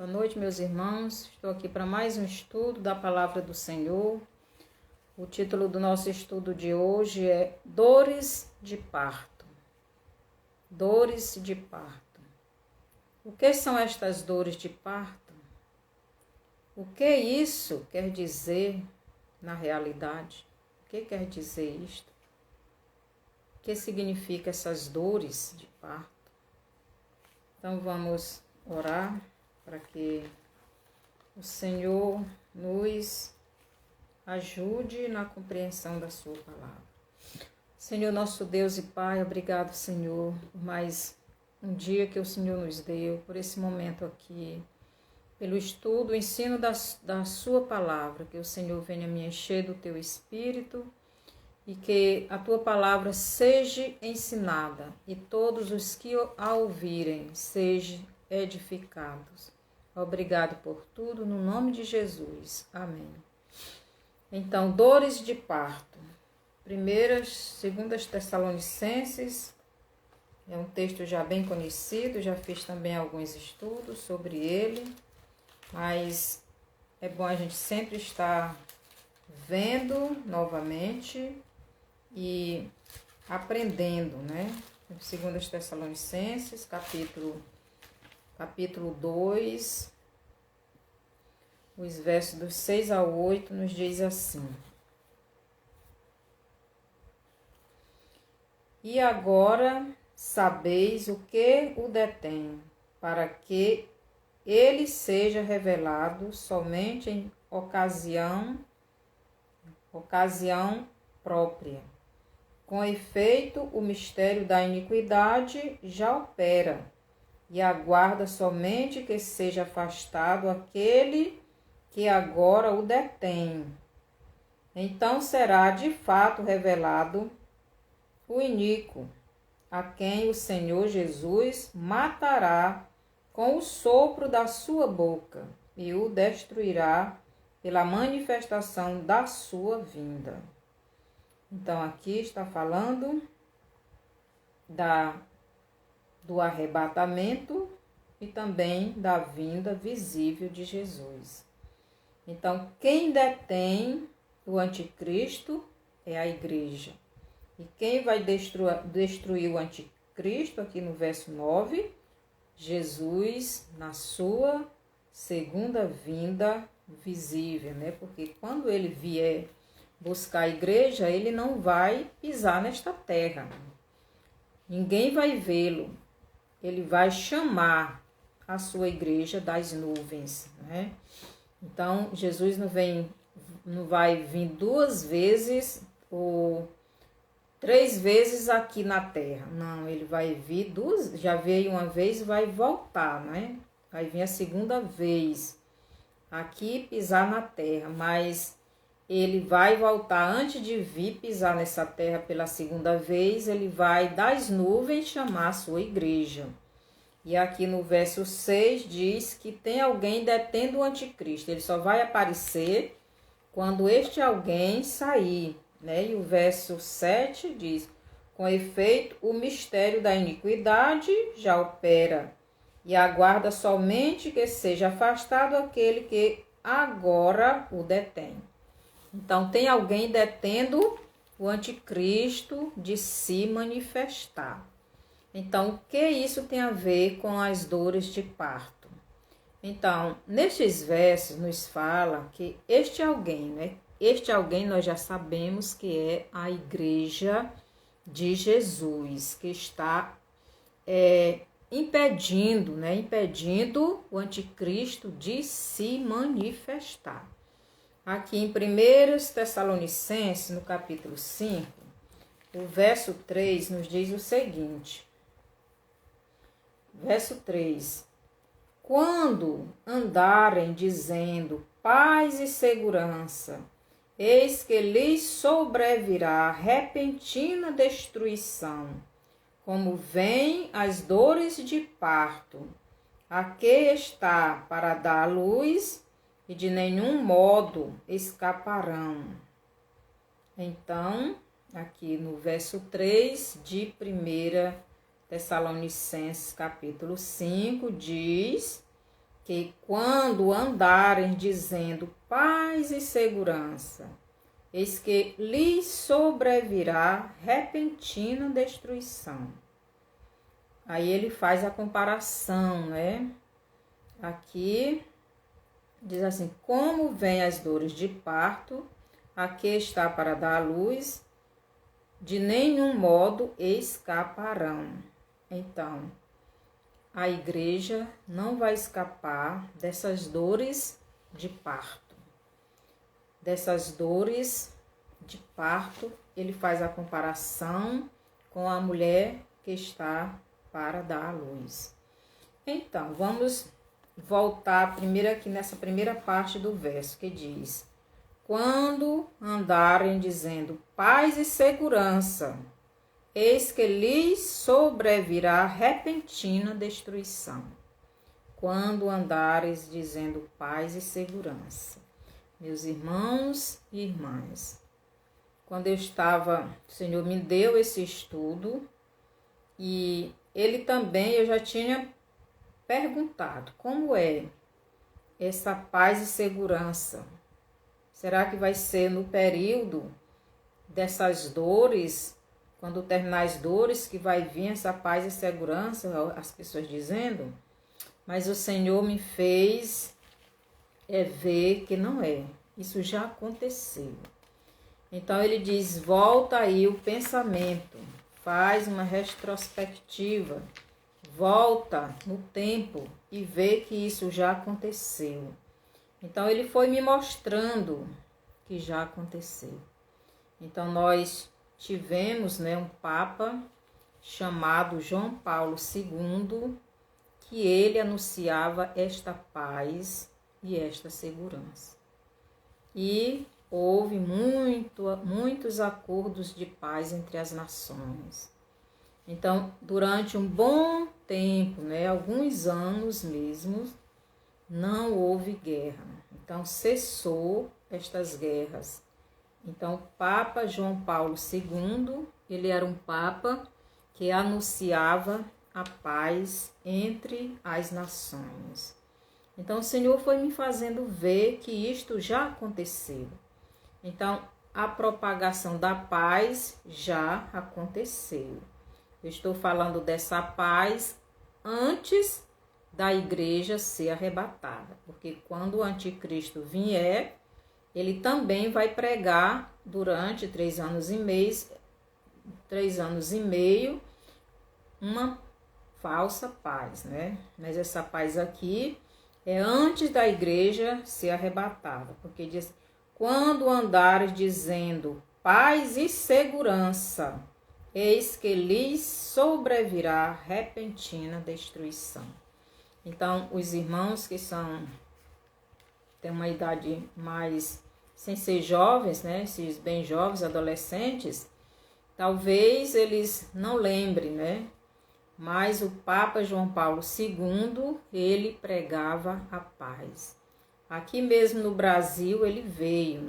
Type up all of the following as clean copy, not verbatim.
Boa noite, meus irmãos. Estou aqui para mais um estudo da Palavra do Senhor. O título do nosso estudo de hoje é Dores de Parto. Dores de parto. O que são estas dores de parto? O que isso quer dizer na realidade? O que quer dizer isto? O que significa essas dores de parto? Então vamos orar para que o Senhor nos ajude na compreensão da sua palavra. Senhor, nosso Deus e Pai, obrigado, Senhor, por mais um dia que o Senhor nos deu, por esse momento aqui, pelo estudo, o ensino da sua palavra, que o Senhor venha me encher do teu Espírito e que a tua palavra seja ensinada e todos os que a ouvirem sejam edificados. Obrigado por tudo, no nome de Jesus. Amém. Então, dores de parto. 2 Tessalonicenses, é um texto já bem conhecido, já fiz também alguns estudos sobre ele, mas é bom a gente sempre estar vendo novamente e aprendendo, né? 2 Tessalonicenses, capítulo 2, os versos dos 6 ao 8, nos diz assim: E agora sabeis o que o detém, para que ele seja revelado somente em ocasião própria. Com efeito, o mistério da iniquidade já opera, e aguarda somente que seja afastado aquele que agora o detém. Então será de fato revelado o iníquo, a quem o Senhor Jesus matará com o sopro da sua boca e o destruirá pela manifestação da sua vinda. Então aqui está falando do arrebatamento e também da vinda visível de Jesus. Então, quem detém o anticristo é a igreja. E quem vai destruir o anticristo, aqui no verso 9, Jesus na sua segunda vinda visível, né? Porque quando ele vier buscar a igreja, ele não vai pisar nesta terra. Ninguém vai vê-lo. Ele vai chamar a sua igreja das nuvens, né? Então, Jesus não vai vir 2 vezes ou 3 vezes aqui na terra. Não, ele vai vir 2, já veio uma vez e vai voltar, né? Vai vir a segunda vez aqui pisar na terra, mas ele vai voltar antes de vir pisar nessa terra pela segunda vez, ele vai das nuvens chamar a sua igreja. E aqui no verso 6 diz que tem alguém detendo o anticristo. Ele só vai aparecer quando este alguém sair, né? E o verso 7 diz: com efeito, o mistério da iniquidade já opera, e aguarda somente que seja afastado aquele que agora o detém. Então, tem alguém detendo o anticristo de se manifestar. Então, o que isso tem a ver com as dores de parto? Então, nestes versos nos fala que este alguém, né? Este alguém nós já sabemos que é a igreja de Jesus, que está impedindo o anticristo de se manifestar. Aqui em 1 Tessalonicenses, no capítulo 5, o verso 3 nos diz o seguinte. Verso 3. Quando andarem dizendo paz e segurança, eis que lhes sobrevirá repentina destruição, como vêm as dores de parto, a que está para dar luz, e de nenhum modo escaparão. Então, aqui no verso 3 de 1 Tessalonicenses capítulo 5, diz que quando andarem dizendo paz e segurança, eis que lhes sobrevirá repentina destruição. Aí ele faz a comparação, né? Aqui diz assim: como vêm as dores de parto, a que está para dar à luz, de nenhum modo escaparão. Então, a igreja não vai escapar dessas dores de parto. Dessas dores de parto, ele faz a comparação com a mulher que está para dar à luz. Então, vamos voltar primeiro aqui nessa primeira parte do verso que diz: quando andarem dizendo paz e segurança, eis que lhes sobrevirá repentina destruição. Quando andares dizendo paz e segurança. Meus irmãos e irmãs, quando o Senhor me deu esse estudo, e ele também, eu já tinha perguntado, como é essa paz e segurança? Será que vai ser no período dessas dores, quando terminar as dores, que vai vir essa paz e segurança, as pessoas dizendo? Mas o Senhor me fez ver que não é. Isso já aconteceu. Então ele diz, volta aí o pensamento, faz uma retrospectiva, volta no tempo e vê que isso já aconteceu. Então ele foi me mostrando que já aconteceu. Então nós tivemos, um Papa chamado João Paulo II, que ele anunciava esta paz e esta segurança. E houve muitos acordos de paz entre as nações. Então, durante um bom tempo, alguns anos mesmo, não houve guerra. Então, cessou estas guerras. Então, o Papa João Paulo II, ele era um Papa que anunciava a paz entre as nações. Então, o Senhor foi me fazendo ver que isto já aconteceu. Então, a propagação da paz já aconteceu. Eu estou falando dessa paz antes da igreja ser arrebatada, porque quando o anticristo vier, ele também vai pregar durante 3 anos e meio, uma falsa paz, Mas essa paz aqui é antes da igreja ser arrebatada, porque diz: quando andares dizendo paz e segurança, eis que lhes sobrevirá repentina destruição. Então, os irmãos que têm uma idade mais, sem ser jovens, esses bem jovens, adolescentes, talvez eles não lembrem, mas o Papa João Paulo II, ele pregava a paz. Aqui mesmo no Brasil ele veio,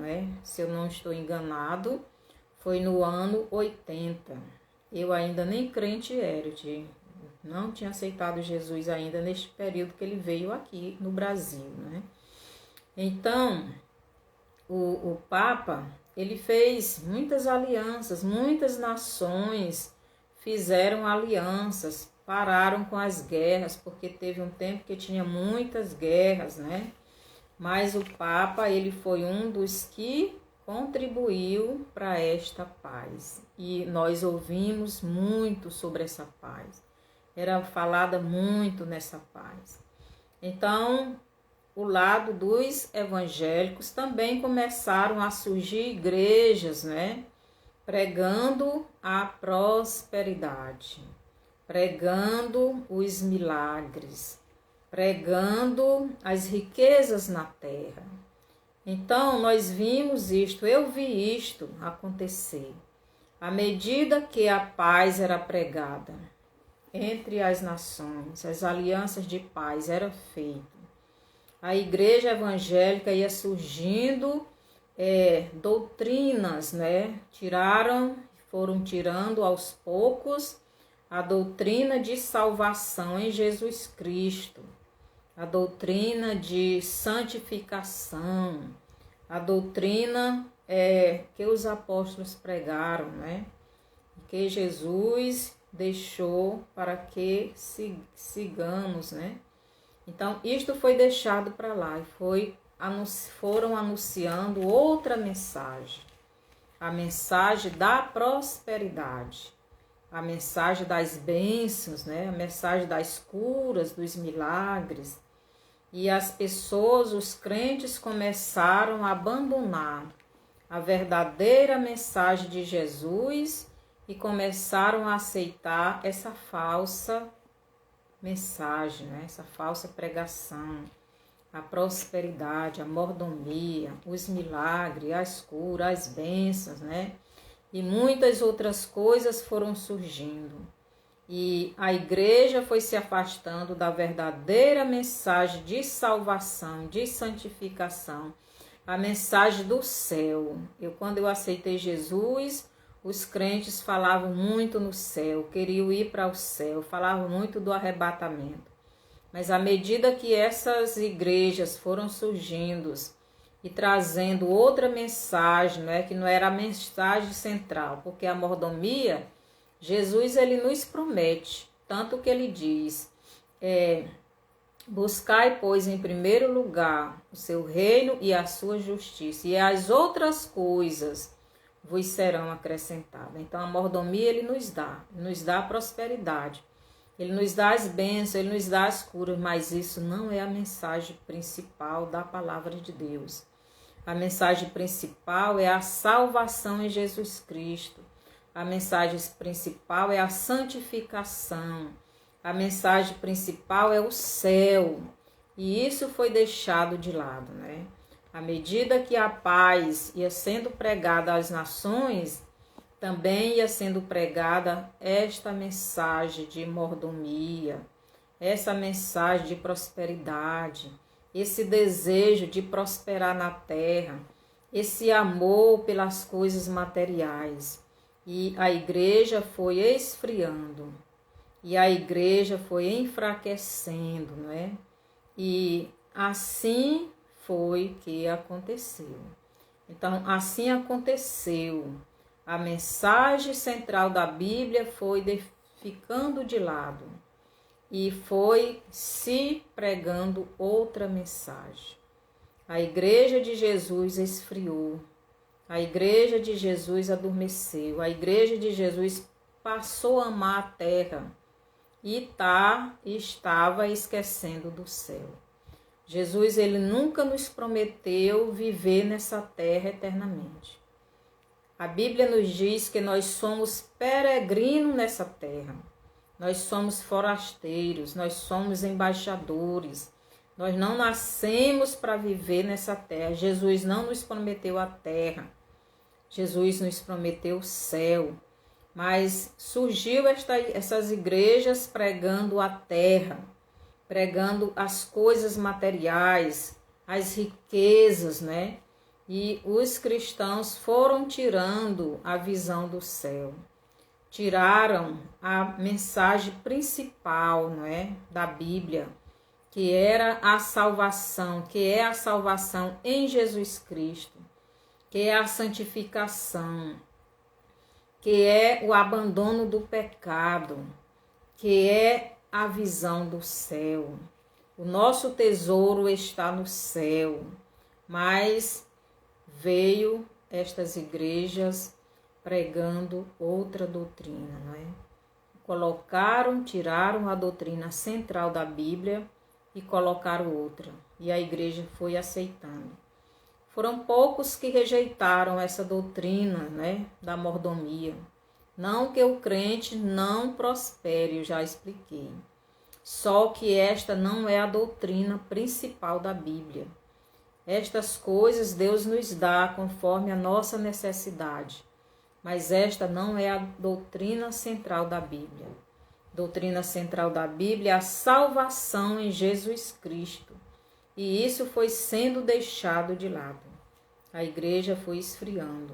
Se eu não estou enganado, foi no ano 80. Eu ainda nem crente era, não tinha aceitado Jesus ainda neste período que ele veio aqui no Brasil, Então, o Papa, ele fez muitas alianças, muitas nações fizeram alianças, pararam com as guerras, porque teve um tempo que tinha muitas guerras, Mas o Papa, ele foi um dos que contribuiu para esta paz. E nós ouvimos muito sobre essa paz. Era falada muito nessa paz. Então, o lado dos evangélicos também começaram a surgir igrejas, Pregando a prosperidade, pregando os milagres, pregando as riquezas na terra. Então, nós vimos isto, eu vi isto acontecer. À medida que a paz era pregada entre as nações, as alianças de paz eram feitas, a igreja evangélica ia surgindo doutrinas, foram tirando aos poucos a doutrina de salvação em Jesus Cristo, a doutrina de santificação, a doutrina que os apóstolos pregaram, né? Que Jesus deixou para que sigamos, né? Então, isto foi deixado para lá e foram anunciando outra mensagem, a mensagem da prosperidade, a mensagem das bênçãos, né? A mensagem das curas, dos milagres. E as pessoas, os crentes, começaram a abandonar a verdadeira mensagem de Jesus e começaram a aceitar essa falsa mensagem, né? Essa falsa pregação, a prosperidade, a mordomia, os milagres, as curas, as bênçãos, né? E muitas outras coisas foram surgindo. E a igreja foi se afastando da verdadeira mensagem de salvação, de santificação, a mensagem do céu. Quando eu aceitei Jesus, os crentes falavam muito no céu, queriam ir para o céu, falavam muito do arrebatamento. Mas à medida que essas igrejas foram surgindo e trazendo outra mensagem, né, que não era a mensagem central, porque a mordomia, Jesus ele nos promete, tanto que ele diz, buscai, pois, em primeiro lugar o seu reino e a sua justiça, e as outras coisas vos serão acrescentadas. Então a mordomia ele nos dá a prosperidade, ele nos dá as bênçãos, ele nos dá as curas, mas isso não é a mensagem principal da palavra de Deus. A mensagem principal é a salvação em Jesus Cristo. A mensagem principal é a santificação. A mensagem principal é o céu. E isso foi deixado de lado, né? À medida que a paz ia sendo pregada às nações, também ia sendo pregada esta mensagem de mordomia, essa mensagem de prosperidade, esse desejo de prosperar na terra, esse amor pelas coisas materiais. E a igreja foi esfriando, e a igreja foi enfraquecendo, né? E assim foi que aconteceu. Então, assim aconteceu. A mensagem central da Bíblia foi ficando de lado e foi se pregando outra mensagem. A igreja de Jesus esfriou. A igreja de Jesus adormeceu, a igreja de Jesus passou a amar a terra e estava esquecendo do céu. Jesus ele nunca nos prometeu viver nessa terra eternamente. A Bíblia nos diz que nós somos peregrinos nessa terra, nós somos forasteiros, nós somos embaixadores, nós não nascemos para viver nessa terra. Jesus não nos prometeu a terra. Jesus nos prometeu o céu, mas surgiu essas igrejas pregando a terra, pregando as coisas materiais, as riquezas, né? E os cristãos foram tirando a visão do céu, tiraram a mensagem principal, não é, da Bíblia, que era a salvação, que é a salvação em Jesus Cristo, que é a santificação, que é o abandono do pecado, que é a visão do céu. O nosso tesouro está no céu, mas veio estas igrejas pregando outra doutrina, não é? Tiraram a doutrina central da Bíblia e colocaram outra, e a igreja foi aceitando. Foram poucos que rejeitaram essa doutrina, né, da mordomia. Não que o crente não prospere, eu já expliquei. Só que esta não é a doutrina principal da Bíblia. Estas coisas Deus nos dá conforme a nossa necessidade. Mas esta não é a doutrina central da Bíblia. Doutrina central da Bíblia é a salvação em Jesus Cristo. E isso foi sendo deixado de lado. A igreja foi esfriando.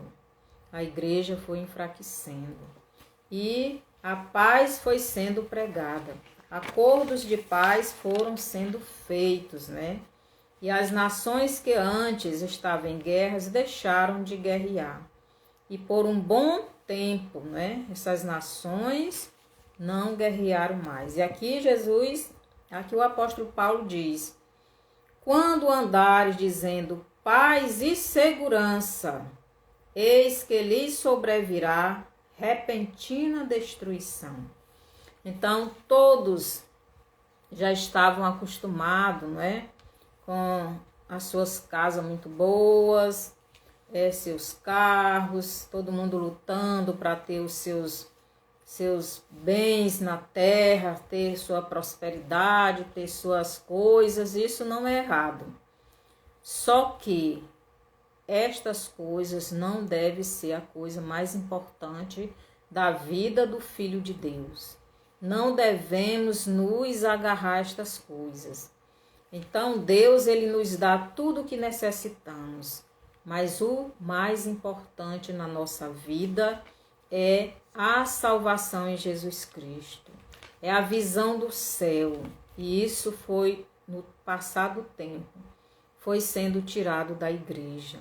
A igreja foi enfraquecendo. E a paz foi sendo pregada. acordos de paz foram sendo feitos, né? E as nações que antes estavam em guerras deixaram de guerrear. E por um bom tempo, né? Essas nações não guerrearam mais. E aqui o apóstolo Paulo diz: quando andares dizendo paz e segurança, eis que lhes sobrevirá repentina destruição. Então, todos já estavam acostumados, né, com as suas casas muito boas, seus carros, todo mundo lutando para ter os seus bens na terra, ter sua prosperidade, ter suas coisas. Isso não é errado. Só que estas coisas não devem ser a coisa mais importante da vida do Filho de Deus. Não devemos nos agarrar a estas coisas. Então, Deus, ele nos dá tudo o que necessitamos. Mas o mais importante na nossa vida é a salvação em Jesus Cristo. É a visão do céu. E isso foi, no passado tempo, foi sendo tirado da igreja.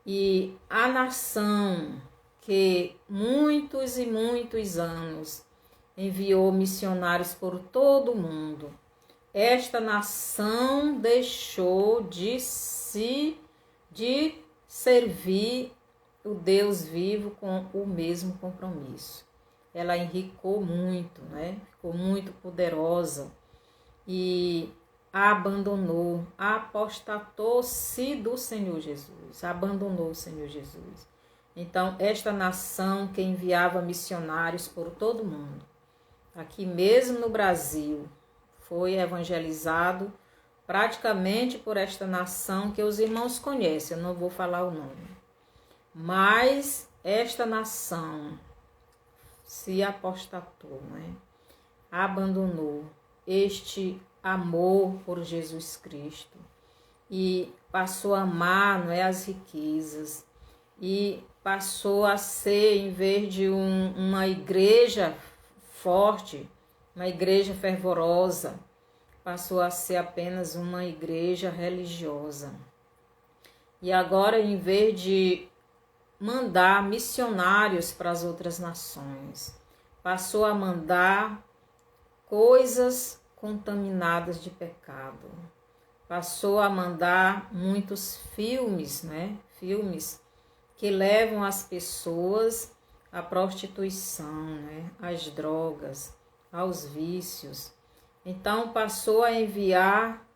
E a nação que muitos e muitos anos enviou missionários por todo o mundo, esta nação deixou de servir o Deus vivo com o mesmo compromisso. Ela enricou muito, né? Ficou muito poderosa e abandonou, apostatou-se do Senhor Jesus, abandonou o Senhor Jesus. Então, esta nação que enviava missionários por todo o mundo, aqui mesmo no Brasil, foi evangelizado praticamente por esta nação que os irmãos conhecem, eu não vou falar o nome. Mas esta nação se apostatou, né? Abandonou este amor por Jesus Cristo e passou a amar, não é, as riquezas, e passou a ser, em vez de uma igreja forte, uma igreja fervorosa, passou a ser apenas uma igreja religiosa. E agora, em vez de mandar missionários para as outras nações, passou a mandar coisas contaminadas de pecado. Passou a mandar muitos filmes, né? Filmes que levam as pessoas à prostituição, né? Às drogas, aos vícios. Então passou a enviar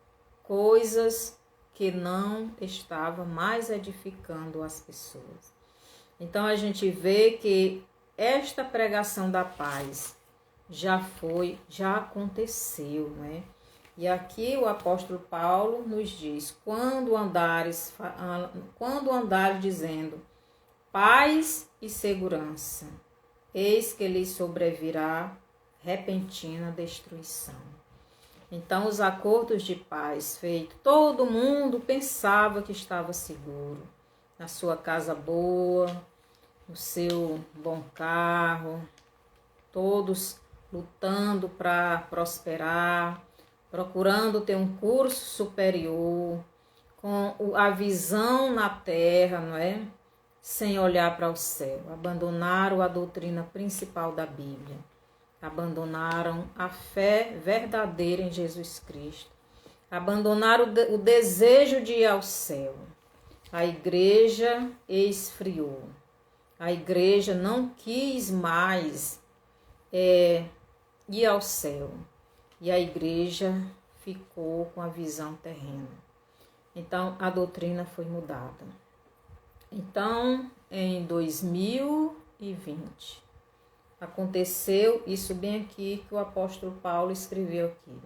coisas que não estavam mais edificando as pessoas. Então a gente vê que esta pregação da paz já aconteceu, né? E aqui o apóstolo Paulo nos diz: quando andares dizendo paz e segurança, eis que lhes sobrevirá repentina destruição. Então os acordos de paz feitos, todo mundo pensava que estava seguro, na sua casa boa, no seu bom carro, todos lutando para prosperar, procurando ter um curso superior, com a visão na terra, não é? Sem olhar para o céu. Abandonaram a doutrina principal da Bíblia. Abandonaram a fé verdadeira em Jesus Cristo. Abandonaram o desejo de ir ao céu. A igreja esfriou. A igreja não quis mais ir ao céu. E a igreja ficou com a visão terrena. Então, a doutrina foi mudada. Então, em 2020, aconteceu isso bem aqui que o apóstolo Paulo escreveu aqui.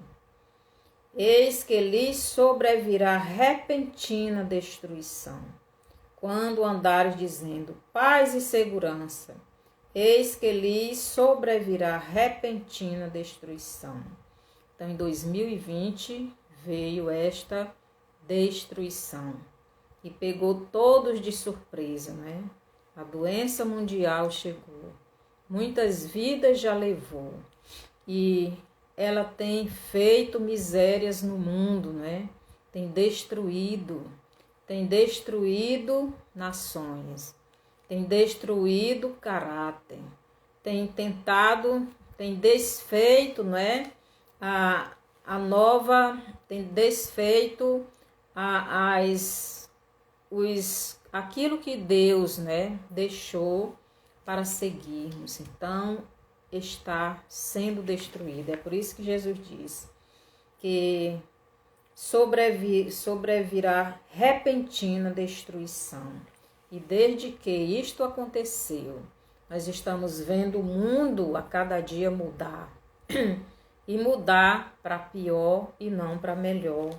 Eis que lhes sobrevirá repentina destruição, quando andares dizendo paz e segurança, eis que lhes sobrevirá repentina destruição. Então, em 2020, veio esta destruição e pegou todos de surpresa, né? A doença mundial chegou, muitas vidas já levou e ela tem feito misérias no mundo, né? Tem destruído nações, tem destruído caráter, tem tentado, tem desfeito, não é? A nova, tem desfeito aquilo que Deus, né, deixou para seguirmos. Então, está sendo destruído. É por isso que Jesus diz que sobrevirá repentina destruição. E desde que isto aconteceu, nós estamos vendo o mundo a cada dia mudar. E mudar para pior e não para melhor.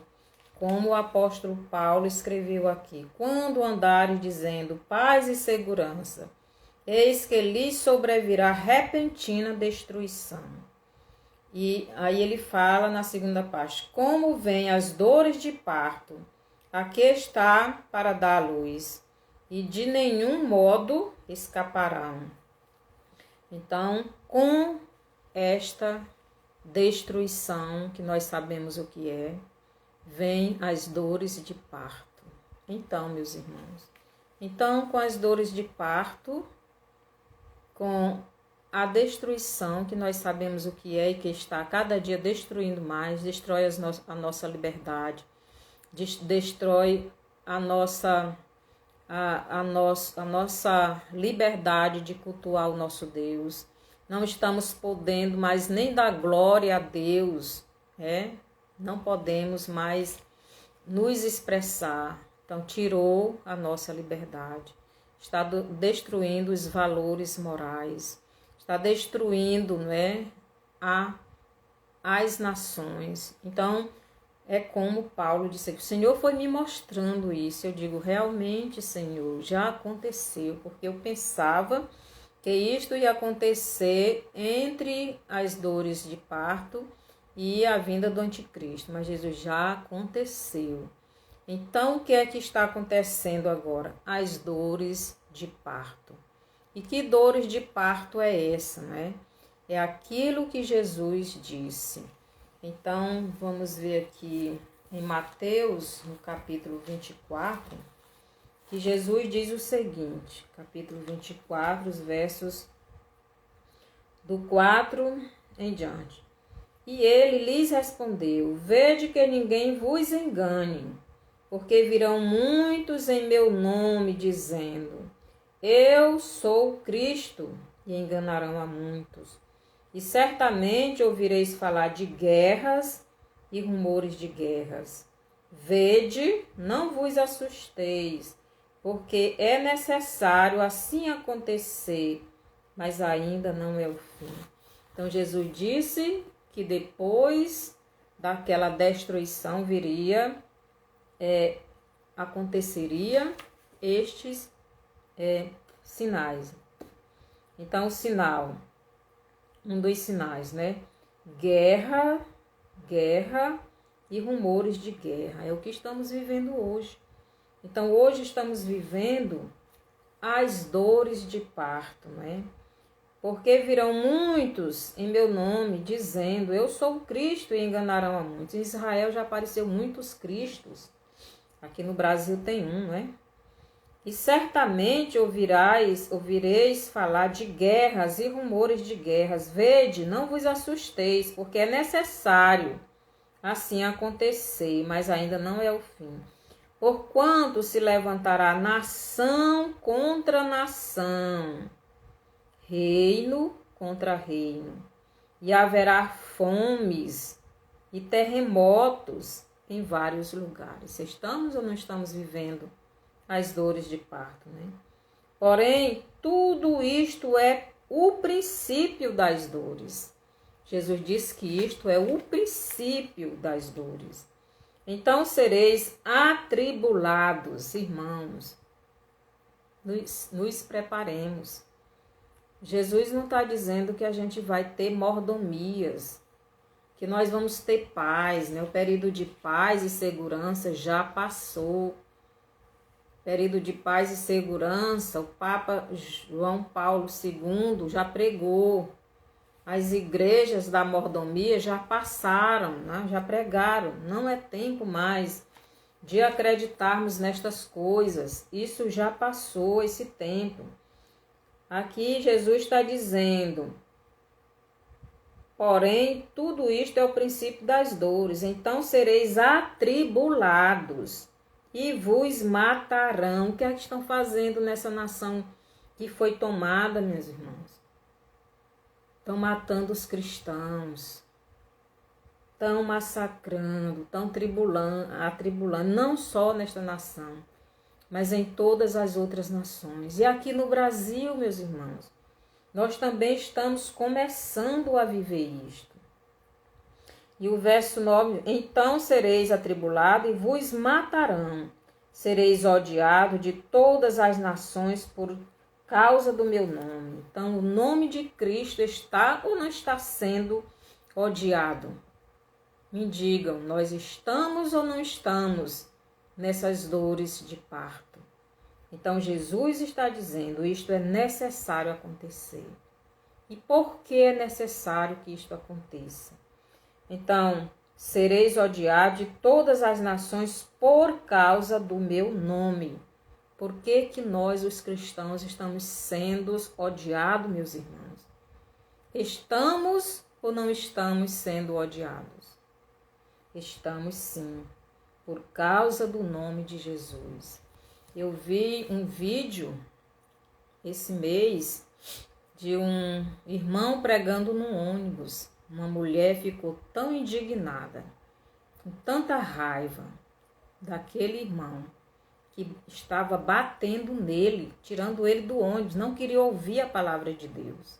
Como o apóstolo Paulo escreveu aqui: quando andares dizendo paz e segurança, eis que lhes sobrevirá repentina destruição. E aí ele fala na segunda parte: como vêm as dores de parto, aqui está para dar à luz, e de nenhum modo escaparão. Então, com esta destruição, que nós sabemos o que é, vem as dores de parto. Então, meus irmãos, com as dores de parto, com a destruição, que nós sabemos o que é e que está cada dia destruindo mais, destrói a nossa liberdade, destrói a nossa liberdade de cultuar o nosso Deus. Não estamos podendo mais nem dar glória a Deus, não podemos mais nos expressar. Então, tirou a nossa liberdade, está destruindo os valores morais, está destruindo, as nações. Então, é como Paulo disse, o Senhor foi me mostrando isso. Eu digo, realmente, Senhor, já aconteceu, porque eu pensava que isto ia acontecer entre as dores de parto e a vinda do anticristo, mas Jesus já aconteceu. Então, o que é que está acontecendo agora? As dores de parto. E que dores de parto é essa, né? É aquilo que Jesus disse. Então, vamos ver aqui em Mateus, no capítulo 24, que Jesus diz o seguinte, capítulo 24, os versos do 4 em diante. E ele lhes respondeu: vede que ninguém vos engane, porque virão muitos em meu nome, dizendo: eu sou Cristo, e enganarão a muitos. E certamente ouvireis falar de guerras e rumores de guerras. Vede, não vos assusteis, porque é necessário assim acontecer, mas ainda não é o fim. Então Jesus disse que depois daquela destruição aconteceria estes sinais. Então, o sinal, um dos sinais, guerra e rumores de guerra, é o que estamos vivendo hoje. Então, hoje estamos vivendo as dores de parto, Porque virão muitos em meu nome, dizendo, eu sou o Cristo, e enganarão a muitos. Em Israel já apareceu muitos Cristos. Aqui no Brasil tem um, E certamente ouvireis falar de guerras e rumores de guerras. Vede, não vos assusteis, porque é necessário assim acontecer, mas ainda não é o fim. Porquanto se levantará nação contra nação, reino contra reino, e haverá fomes e terremotos em vários lugares. Estamos ou não estamos vivendo as dores de parto, Porém, tudo isto é o princípio das dores. Jesus disse que isto é o princípio das dores. Então sereis atribulados, irmãos. Nos preparemos. Jesus não está dizendo que a gente vai ter mordomias, que nós vamos ter paz, O período de paz e segurança já passou. Período de paz e segurança, o Papa João Paulo II já pregou As igrejas da mordomia já passaram, né? Já pregaram. Não é tempo mais de acreditarmos nestas coisas. Isso já passou, esse tempo. Aqui Jesus está dizendo: porém, tudo isto é o princípio das dores. Então sereis atribulados e vos matarão. O que é que estão fazendo nessa nação que foi tomada, meus irmãos? Estão matando os cristãos. Estão massacrando, estão atribulando, não só nesta nação, mas em todas as outras nações. E aqui no Brasil, meus irmãos, nós também estamos começando a viver isto. E o verso 9, então sereis atribulados e vos matarão, sereis odiados de todas as nações por causa do meu nome. Então o nome de Cristo está ou não está sendo odiado? Me digam, nós estamos ou não estamos nessas dores de parto? Então Jesus está dizendo, isto é necessário acontecer. E por que é necessário que isto aconteça? Então, sereis odiados de todas as nações por causa do meu nome. Por que que nós, os cristãos, estamos sendo odiados, meus irmãos? Estamos ou não estamos sendo odiados? Estamos sim, por causa do nome de Jesus. Eu vi um vídeo esse mês de um irmão pregando no ônibus. Uma mulher ficou tão indignada, com tanta raiva daquele irmão, que estava batendo nele, tirando ele do ônibus, não queria ouvir a palavra de Deus.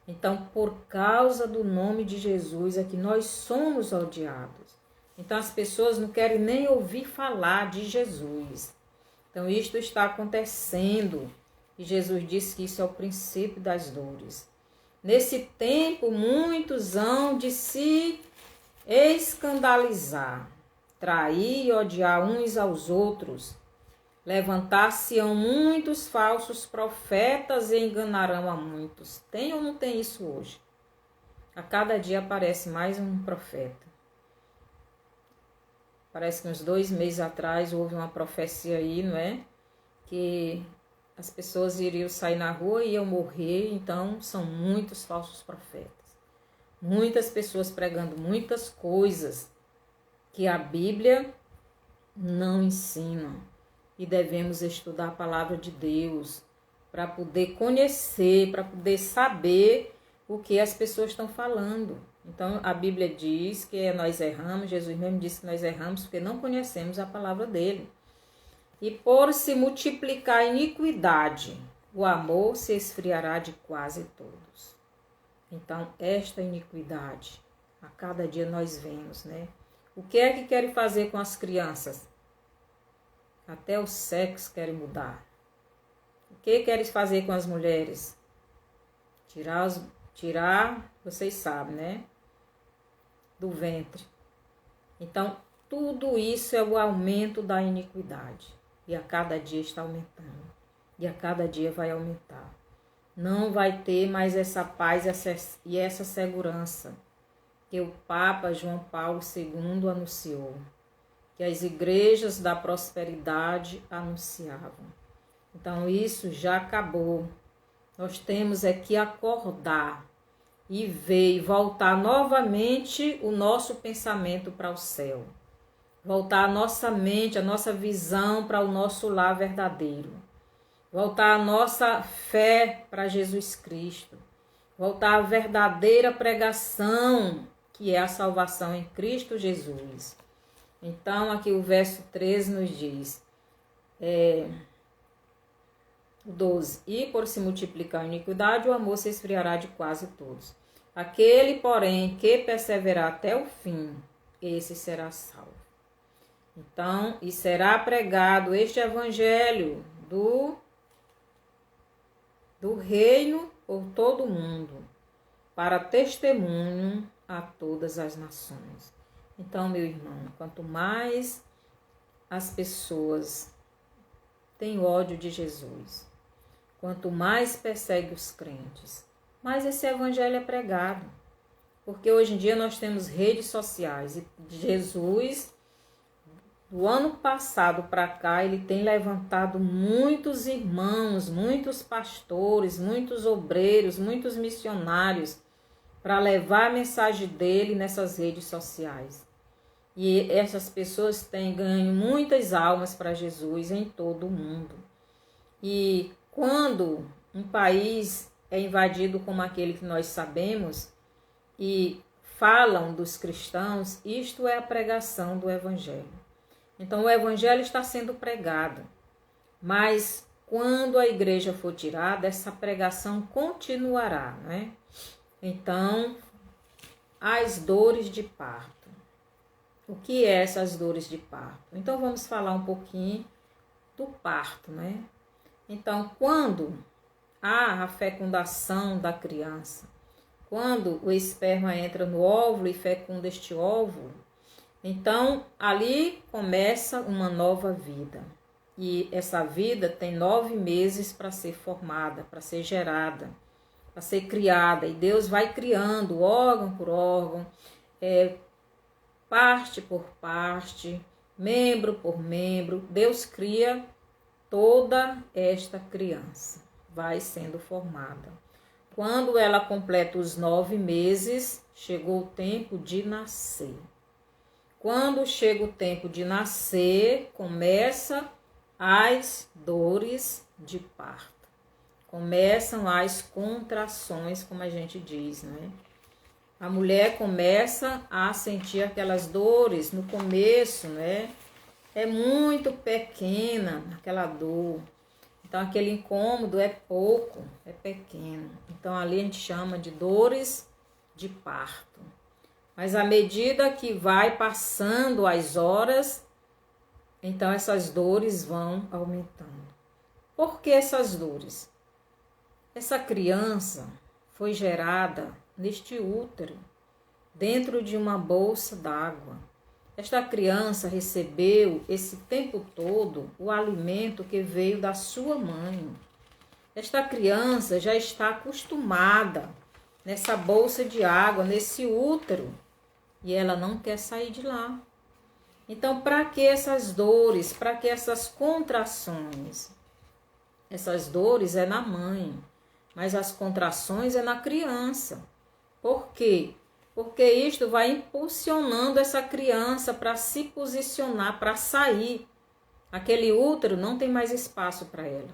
Então, por causa do nome de Jesus é que nós somos odiados. Então, as pessoas não querem nem ouvir falar de Jesus. Então, isto está acontecendo. E Jesus disse que isso é o princípio das dores. Nesse tempo, muitos hão de se escandalizar, trair e odiar uns aos outros. Levantar-se-ão muitos falsos profetas e enganarão a muitos. Tem ou não tem isso hoje? A cada dia aparece mais um profeta. Parece que uns 2 meses atrás houve uma profecia aí, não é? Que as pessoas iriam sair na rua e iam morrer. Então, são muitos falsos profetas. Muitas pessoas pregando muitas coisas que a Bíblia não ensina. E devemos estudar a palavra de Deus para poder conhecer, para poder saber o que as pessoas estão falando. Então, a Bíblia diz que nós erramos, Jesus mesmo disse que nós erramos porque não conhecemos a palavra dele. E por se multiplicar a iniquidade, o amor se esfriará de quase todos. Então, esta iniquidade, a cada dia nós vemos, né? O que é que querem fazer com as crianças? Até o sexo querem mudar. O que querem fazer com as mulheres? Tirar, vocês sabem, né? Do ventre. Então, tudo isso é o aumento da iniquidade. E a cada dia está aumentando. E a cada dia vai aumentar. Não vai ter mais essa paz e essa segurança que o Papa João Paulo II anunciou. Que as igrejas da prosperidade anunciavam. Então isso já acabou. Nós temos é que acordar e ver e voltar novamente o nosso pensamento para o céu. Voltar a nossa mente, a nossa visão para o nosso lar verdadeiro. Voltar a nossa fé para Jesus Cristo. Voltar à verdadeira pregação, que é a salvação em Cristo Jesus. Então, aqui o verso 13 nos diz, 12, e por se multiplicar a iniquidade, o amor se esfriará de quase todos. Aquele, porém, que perseverar até o fim, esse será salvo. Então, e será pregado este evangelho do reino por todo o mundo, para testemunho a todas as nações. Então, meu irmão, quanto mais as pessoas têm ódio de Jesus, quanto mais persegue os crentes, mais esse evangelho é pregado. Porque hoje em dia nós temos redes sociais e Jesus, do ano passado para cá, ele tem levantado muitos irmãos, muitos pastores, muitos obreiros, muitos missionários para levar a mensagem dele nessas redes sociais. E essas pessoas têm ganho muitas almas para Jesus em todo o mundo. E quando um país é invadido como aquele que nós sabemos e falam dos cristãos, isto é a pregação do evangelho. Então o evangelho está sendo pregado, mas quando a igreja for tirada, essa pregação continuará, né? Então, as dores de parto. O que é essas dores de parto? Então vamos falar um pouquinho do parto, né? Então, quando há a fecundação da criança, quando o esperma entra no óvulo e fecunda este óvulo, então ali começa uma nova vida. E essa vida tem 9 meses para ser formada, para ser gerada, para ser criada. E Deus vai criando órgão por órgão, parte por parte, membro por membro. Deus cria toda esta criança, vai sendo formada. Quando ela completa os 9 meses, chegou o tempo de nascer. Quando chega o tempo de nascer, começa as dores de parto. Começam as contrações, como a gente diz, né? A mulher começa a sentir aquelas dores no começo, né? É muito pequena aquela dor. Então, aquele incômodo é pouco, é pequeno. Então, ali a gente chama de dores de parto. Mas à medida que vai passando as horas, então essas dores vão aumentando. Por que essas dores? Essa criança foi gerada neste útero, dentro de uma bolsa d'água. Esta criança recebeu esse tempo todo o alimento que veio da sua mãe. Esta criança já está acostumada nessa bolsa de água, nesse útero, e ela não quer sair de lá. Então, para que essas dores, para que essas contrações? Essas dores é na mãe, mas as contrações é na criança. Por quê? Porque isto vai impulsionando essa criança para se posicionar, para sair. Aquele útero não tem mais espaço para ela.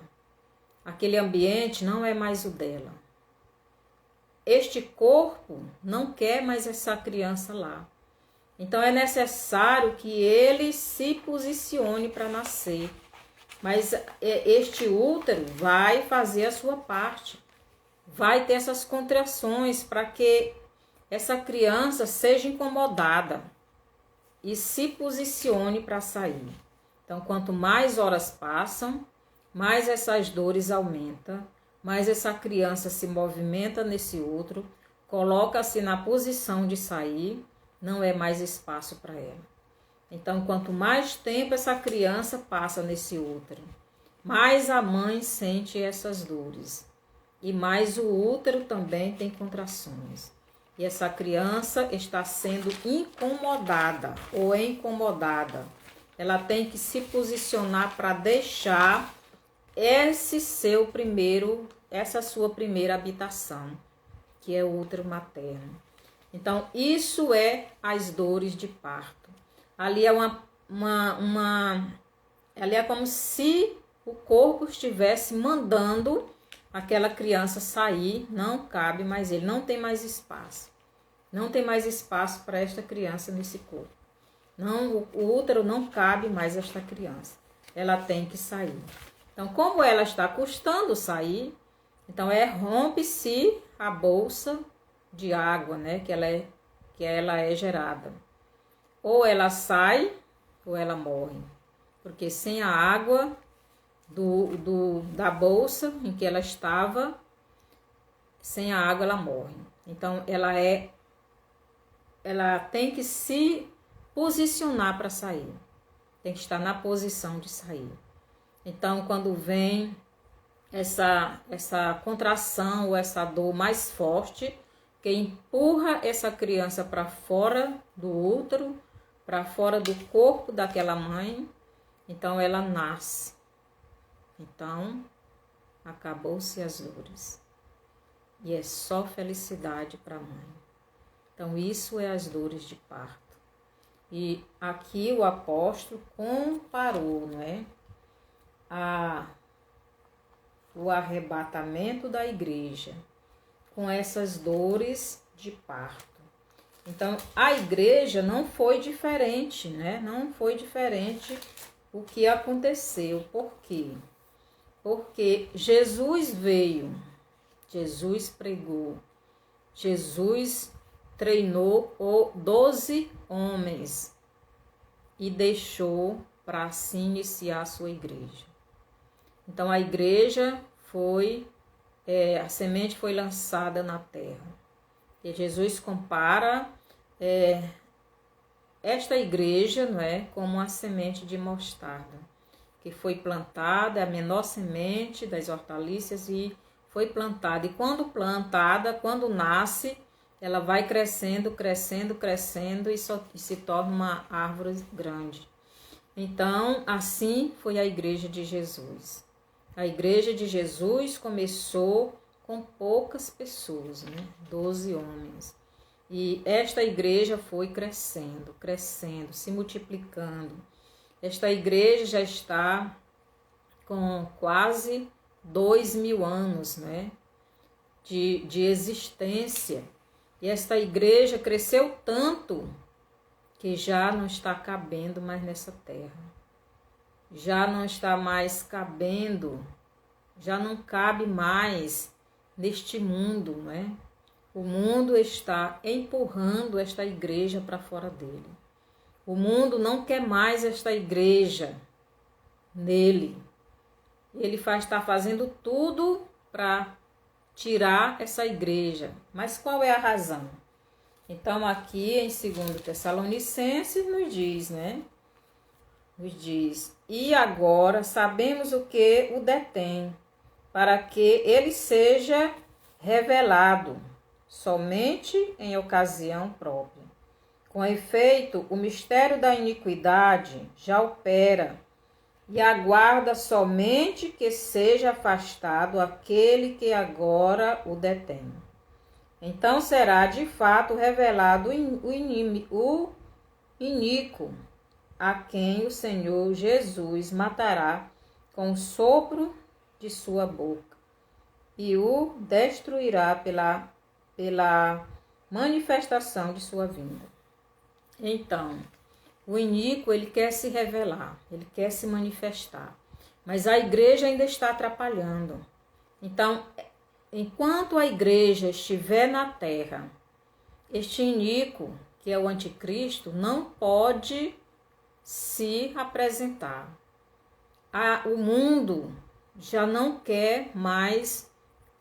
Aquele ambiente não é mais o dela. Este corpo não quer mais essa criança lá. Então é necessário que ele se posicione para nascer. Mas este útero vai fazer a sua parte. Vai ter essas contrações para que essa criança seja incomodada e se posicione para sair. Então, quanto mais horas passam, mais essas dores aumentam, mais essa criança se movimenta nesse útero, coloca-se na posição de sair, não é mais espaço para ela. Então, quanto mais tempo essa criança passa nesse útero, mais a mãe sente essas dores. E mais o útero também tem contrações. E essa criança está sendo incomodada ou incomodada. Ela tem que se posicionar para deixar essa sua primeira habitação, que é o útero materno. Então, isso é as dores de parto. Ali é ali é como se o corpo estivesse mandando aquela criança sair, não cabe mais ele, não tem mais espaço. Não tem mais espaço para esta criança nesse corpo. Não, o útero não cabe mais esta criança. Ela tem que sair. Então, como ela está custando sair, então rompe-se a bolsa de água, né, que ela é gerada. Ou ela sai, ou ela morre. Porque sem a água da bolsa em que ela estava, sem a água ela morre. Então ela tem que se posicionar para sair. Tem que estar na posição de sair. Então, quando vem essa contração ou essa dor mais forte que empurra essa criança para fora do útero, para fora do corpo daquela mãe. Então ela nasce. Então acabou-se as dores. E é só felicidade para a mãe. Então isso é as dores de parto. E aqui o apóstolo comparou, o arrebatamento da igreja com essas dores de parto. Então, a igreja não foi diferente, Não foi diferente o que aconteceu. Por quê? Porque Jesus veio, Jesus pregou, Jesus treinou 12 homens e deixou para se iniciar a sua igreja. Então a igreja a semente foi lançada na terra. E Jesus compara esta igreja, como uma semente de mostarda, que foi plantada, a menor semente das hortaliças, e foi plantada. E quando plantada, quando nasce, ela vai crescendo, crescendo, crescendo e se torna uma árvore grande. Então, assim foi a igreja de Jesus. A igreja de Jesus começou com poucas pessoas, 12 homens. E esta igreja foi crescendo, crescendo, se multiplicando. Esta igreja já está com quase 2.000 anos, de existência. E esta igreja cresceu tanto que já não está cabendo mais nessa terra. Já não está mais cabendo, já não cabe mais neste mundo, O mundo está empurrando esta igreja para fora dele. O mundo não quer mais esta igreja nele. Ele está fazendo tudo para tirar essa igreja. Mas qual é a razão? Então aqui em 2 Tessalonicenses nos diz, Nos diz: e agora sabemos o que o detém, para que ele seja revelado somente em ocasião própria. Com efeito, o mistério da iniquidade já opera, e aguarda somente que seja afastado aquele que agora o detém. Então será de fato revelado o iníquo, a quem o Senhor Jesus matará com o sopro de sua boca, e o destruirá pela manifestação de sua vinda. Então, o iníquo, ele quer se revelar, ele quer se manifestar, mas a igreja ainda está atrapalhando. Então, enquanto a igreja estiver na terra, este iníquo, que é o anticristo, não pode se apresentar. O mundo já não quer mais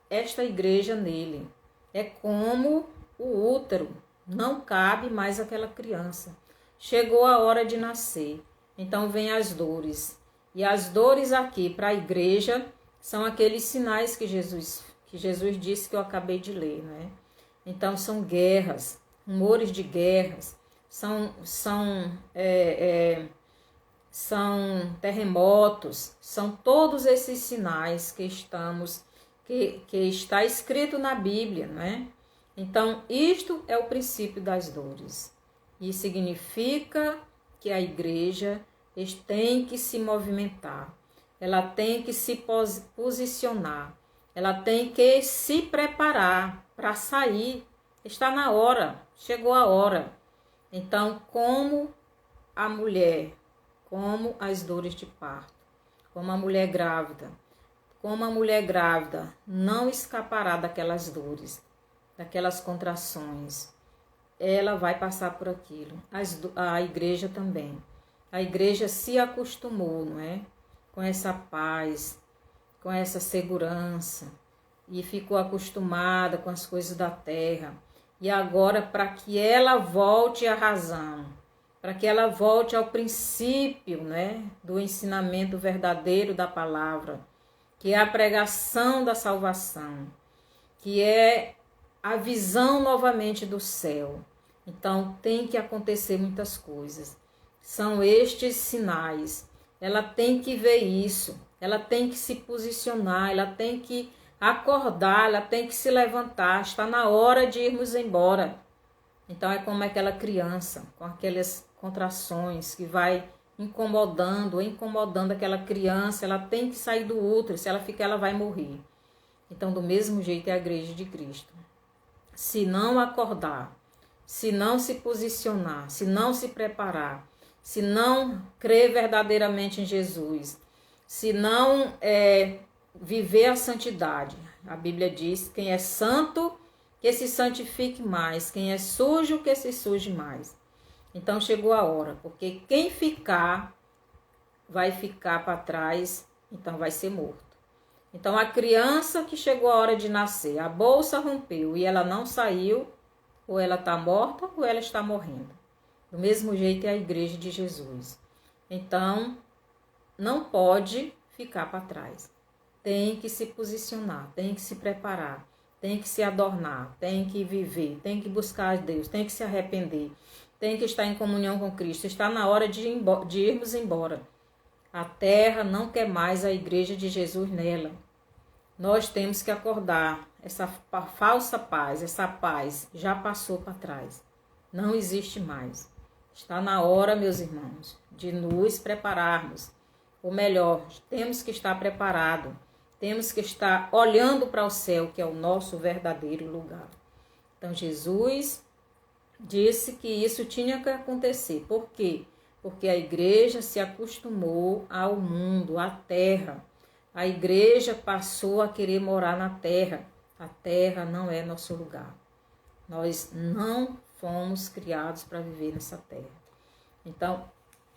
esta igreja nele. É como o útero, não cabe mais aquela criança. Chegou a hora de nascer, então vem as dores. E as dores aqui para a igreja são aqueles sinais que Jesus disse que eu acabei de ler, Então são guerras, rumores de guerras, são terremotos, são todos esses sinais que está escrito na Bíblia, Então isto é o princípio das dores. E significa que a igreja tem que se movimentar, ela tem que se posicionar, ela tem que se preparar para sair. Está na hora, chegou a hora. Então, como a mulher, como as dores de parto, como a mulher grávida não escapará daquelas dores, daquelas contrações. Ela vai passar por aquilo. A igreja também. A igreja se acostumou, com essa paz, com essa segurança, e ficou acostumada com as coisas da terra. E agora, para que ela volte à razão, para que ela volte ao princípio, do ensinamento verdadeiro da palavra, que é a pregação da salvação, que é a visão novamente do céu. Então tem que acontecer muitas coisas. São estes sinais. Ela tem que ver isso, ela tem que se posicionar, ela tem que acordar, ela tem que se levantar. Está na hora de irmos embora. Então é como aquela criança com aquelas contrações que vai incomodando aquela criança. Ela tem que sair do útero, se ela ficar ela vai morrer. Então do mesmo jeito é a igreja de Cristo. Se não acordar, se não se posicionar, se não se preparar, se não crer verdadeiramente em Jesus, se não viver a santidade, a Bíblia diz, quem é santo, que se santifique mais, quem é sujo, que se suje mais. Então chegou a hora, porque quem ficar, vai ficar para trás, então vai ser morto. Então a criança que chegou a hora de nascer, a bolsa rompeu e ela não saiu, ou ela está morta ou ela está morrendo. Do mesmo jeito é a igreja de Jesus. Então, não pode ficar para trás. Tem que se posicionar, tem que se preparar, tem que se adornar, tem que viver, tem que buscar a Deus, tem que se arrepender, tem que estar em comunhão com Cristo. Está na hora de irmos embora. A terra não quer mais a igreja de Jesus nela. Nós temos que acordar. Essa falsa paz, essa paz já passou para trás. Não existe mais. Está na hora, meus irmãos, de nos prepararmos. Ou melhor, temos que estar preparados. Temos que estar olhando para o céu, que é o nosso verdadeiro lugar. Então, Jesus disse que isso tinha que acontecer. Por quê? Porque a igreja se acostumou ao mundo, à terra. A igreja passou a querer morar na terra. A terra não é nosso lugar. Nós não fomos criados para viver nessa terra. Então,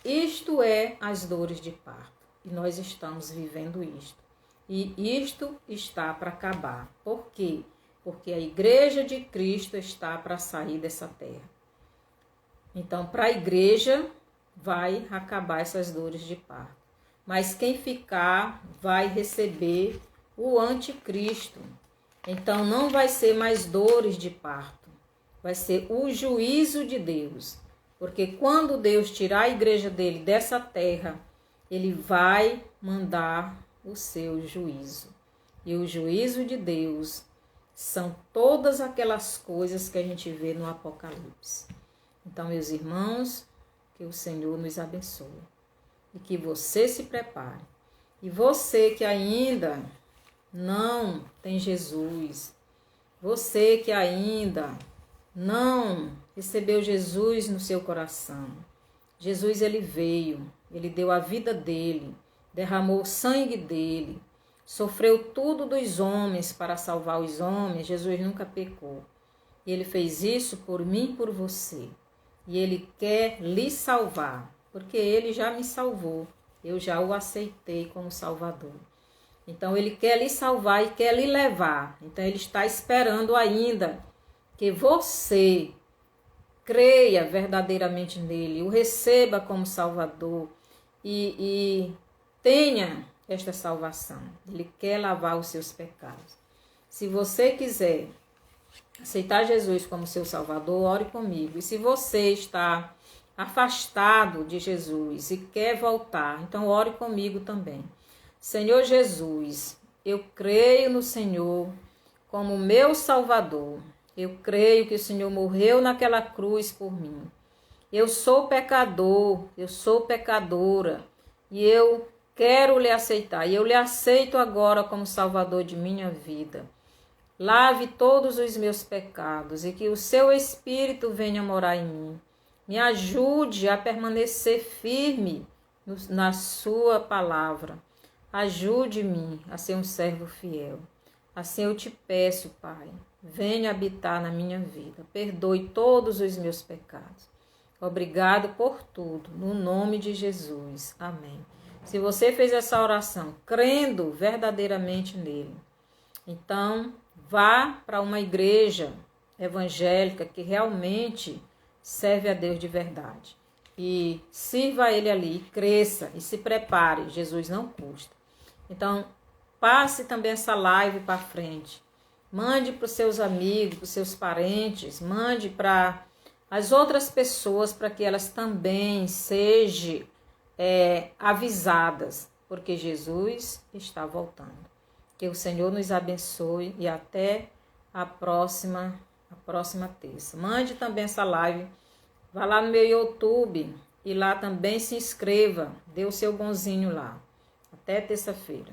isto é as dores de parto. E nós estamos vivendo isto. E isto está para acabar. Por quê? Porque a igreja de Cristo está para sair dessa terra. Então, para a igreja, vai acabar essas dores de parto. Mas quem ficar vai receber o anticristo. Então não vai ser mais dores de parto. Vai ser o juízo de Deus. Porque quando Deus tirar a igreja dele dessa terra, ele vai mandar o seu juízo. E o juízo de Deus são todas aquelas coisas que a gente vê no Apocalipse. Então, meus irmãos, que o Senhor nos abençoe. E que você se prepare. E você que ainda não tem Jesus, você que ainda não recebeu Jesus no seu coração, Jesus ele veio, ele deu a vida dele, derramou o sangue dele, sofreu tudo dos homens para salvar os homens. Jesus nunca pecou. E ele fez isso por mim e por você. E ele quer lhe salvar. Porque ele já me salvou, eu já o aceitei como Salvador. Então ele quer lhe salvar e quer lhe levar. Então ele está esperando ainda que você creia verdadeiramente nele, o receba como Salvador e tenha esta salvação. Ele quer lavar os seus pecados. Se você quiser aceitar Jesus como seu Salvador, ore comigo. E se você está afastado de Jesus e quer voltar, então ore comigo também. Senhor Jesus, eu creio no Senhor como meu Salvador. Eu creio que o Senhor morreu naquela cruz por mim. Eu sou pecador, eu sou pecadora e eu quero lhe aceitar. E eu lhe aceito agora como Salvador de minha vida. Lave todos os meus pecados e que o seu Espírito venha morar em mim. Me ajude a permanecer firme na sua palavra. Ajude-me a ser um servo fiel. Assim eu te peço, Pai, venha habitar na minha vida. Perdoe todos os meus pecados. Obrigado por tudo, no nome de Jesus. Amém. Se você fez essa oração crendo verdadeiramente nele, então vá para uma igreja evangélica que realmente serve a Deus de verdade. E sirva a ele ali, cresça e se prepare. Jesus não custa. Então, passe também essa live para frente. Mande para os seus amigos, para os seus parentes, mande para as outras pessoas para que elas também sejam avisadas, porque Jesus está voltando. Que o Senhor nos abençoe e até a próxima terça. Mande também essa live, vá lá no meu YouTube e lá também se inscreva, dê o seu bonzinho lá. Até terça-feira.